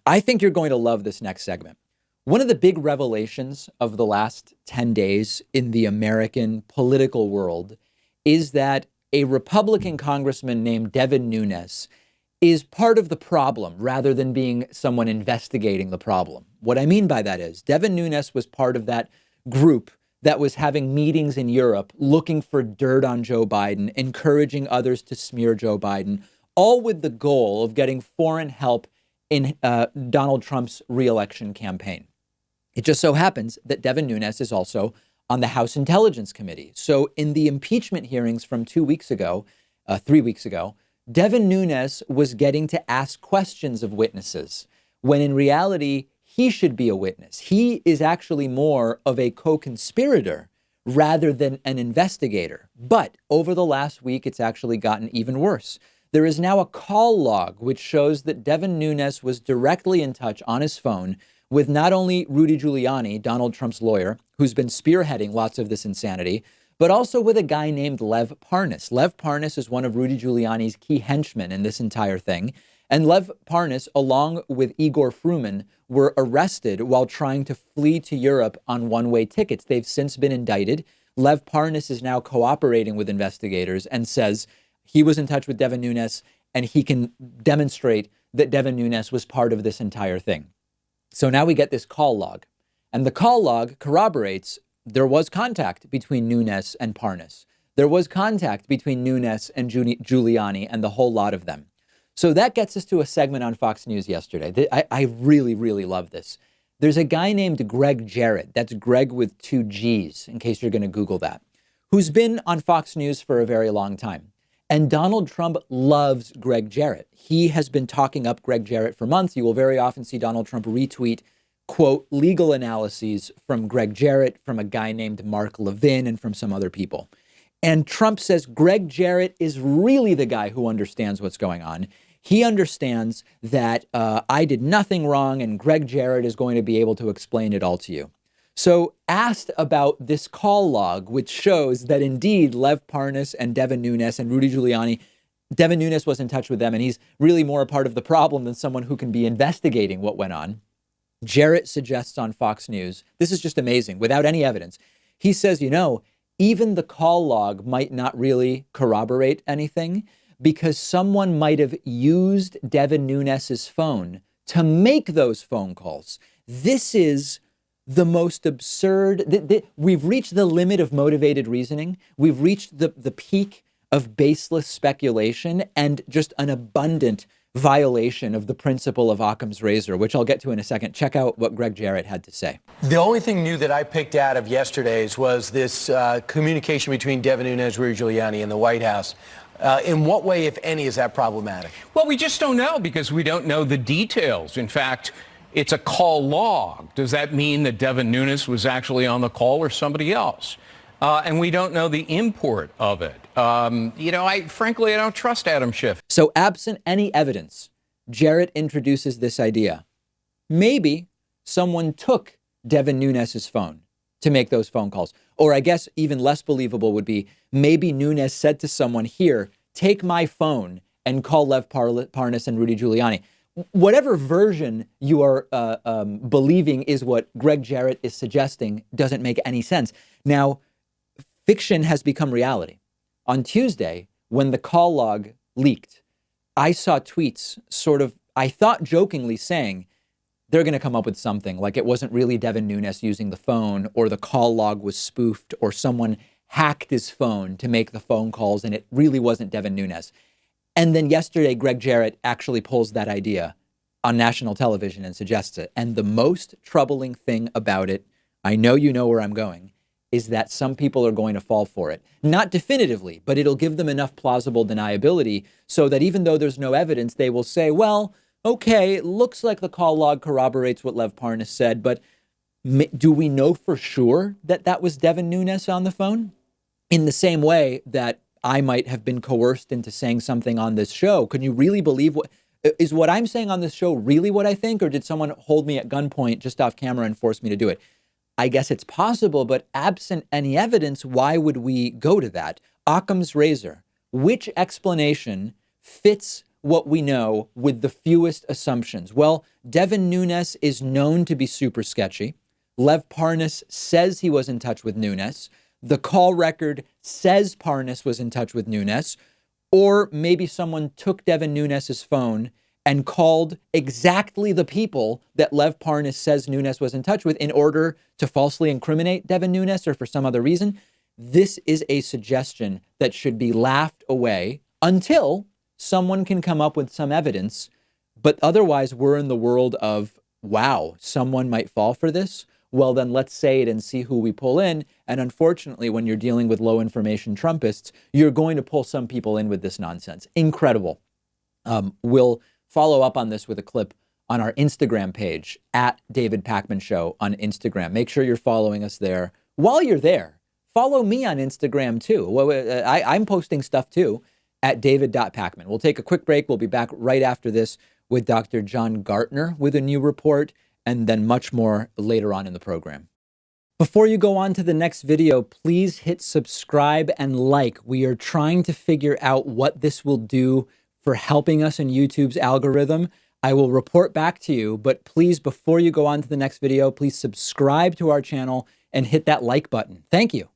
I think you're going to love this next segment. One of the big revelations of the last 10 days in the American political world is that a Republican congressman named Devin Nunes is part of the problem rather than being someone investigating the problem. What I mean by that is Devin Nunes was part of that group that was having meetings in Europe looking for dirt on Joe Biden, encouraging others to smear Joe Biden, all with the goal of getting foreign help in Donald Trump's reelection campaign. It just so happens that Devin Nunes is also on the House Intelligence Committee. So in the impeachment hearings from 3 weeks ago, Devin Nunes was getting to ask questions of witnesses when in reality, he should be a witness. He is actually more of a co-conspirator rather than an investigator. But over the last week, it's actually gotten even worse. There is now a call log which shows that Devin Nunes was directly in touch on his phone with not only Rudy Giuliani, Donald Trump's lawyer, who's been spearheading lots of this insanity, but also with a guy named Lev Parnas. Lev Parnas is one of Rudy Giuliani's key henchmen in this entire thing. And Lev Parnas, along with Igor Fruman, were arrested while trying to flee to Europe on one-way tickets. They've since been indicted. Lev Parnas is now cooperating with investigators and says he was in touch with Devin Nunes and he can demonstrate that Devin Nunes was part of this entire thing. So now we get this call log. And the call log corroborates there was contact between Nunes and Parnas. There was contact between Nunes and Giuliani and the whole lot of them. So that gets us to a segment on Fox News yesterday. I really, really love this. There's a guy named Gregg Jarrett. That's Greg with 2 G's, in case you're going to Google that, who's been on Fox News for a very long time. And Donald Trump loves Gregg Jarrett. He has been talking up Gregg Jarrett for months. You will very often see Donald Trump retweet, quote, legal analyses from Gregg Jarrett, from a guy named Mark Levin, and from some other people. And Trump says Gregg Jarrett is really the guy who understands what's going on. He understands that I did nothing wrong and Gregg Jarrett is going to be able to explain it all to you. So asked about this call log, which shows that indeed Lev Parnas and Devin Nunes and Rudy Giuliani, Devin Nunes was in touch with them and he's really more a part of the problem than someone who can be investigating what went on. Jarrett suggests on Fox News, this is just amazing, without any evidence. He says, even the call log might not really corroborate anything, because someone might have used Devin Nunes's phone to make those phone calls. This is the most absurd. We've reached the limit of motivated reasoning. We've reached the peak of baseless speculation and just an abundant violation of the principle of Occam's razor, which I'll get to in a second. Check out what Gregg Jarrett had to say. The only thing new that I picked out of yesterday's was this communication between Devin Nunes, Rudy Giuliani, and the White House. In what way, if any, is that problematic? Well, we just don't know because we don't know the details. In fact, it's a call log. Does that mean that Devin Nunes was actually on the call or somebody else? And we don't know the import of it. Frankly, I don't trust Adam Schiff. So absent any evidence, Jarrett introduces this idea. Maybe someone took Devin Nunes's phone to make those phone calls. Or I guess even less believable would be maybe Nunes said to someone, here, take my phone and call Lev Parnas and Rudy Giuliani. Whatever version you are believing is what Gregg Jarrett is suggesting doesn't make any sense. Now, fiction has become reality. On Tuesday, when the call log leaked, I saw tweets I thought jokingly saying, they're going to come up with something like it wasn't really Devin Nunes using the phone, or the call log was spoofed, or someone hacked his phone to make the phone calls and it really wasn't Devin Nunes. And then yesterday, Gregg Jarrett actually pulls that idea on national television and suggests it. And the most troubling thing about it, I know you know where I'm going, is that some people are going to fall for it. Not definitively, but it'll give them enough plausible deniability so that even though there's no evidence, they will say, well, okay, it looks like the call log corroborates what Lev Parnas said, but do we know for sure that that was Devin Nunes on the phone? In the same way that I might have been coerced into saying something on this show. Can you really believe what I'm saying on this show really what I think, or did someone hold me at gunpoint just off camera and force me to do it? I guess it's possible, but absent any evidence, why would we go to that? Occam's razor. Which explanation fits what we know with the fewest assumptions? Well, Devin Nunes is known to be super sketchy. Lev Parnas says he was in touch with Nunes. The call record says Parnas was in touch with Nunes. Or maybe someone took Devin Nunes' phone and called exactly the people that Lev Parnas says Nunes was in touch with in order to falsely incriminate Devin Nunes or for some other reason. This is a suggestion that should be laughed away until someone can come up with some evidence. But otherwise, we're in the world of, wow, someone might fall for this. Well, then let's say it and see who we pull in. And unfortunately, when you're dealing with low information Trumpists, you're going to pull some people in with this nonsense. Incredible. We'll follow up on this with a clip on our Instagram page at David Pakman Show on Instagram. Make sure you're following us there. While you're there, follow me on Instagram too. I'm posting stuff too at david.pakman. We'll take a quick break. We'll be back right after this with Dr. John Gartner with a new report, and then much more later on in the program. Before you go on to the next video, please hit subscribe and like. We are trying to figure out what this will do for helping us in YouTube's algorithm. I will report back to you, but please, before you go on to the next video, please subscribe to our channel and hit that like button. Thank you.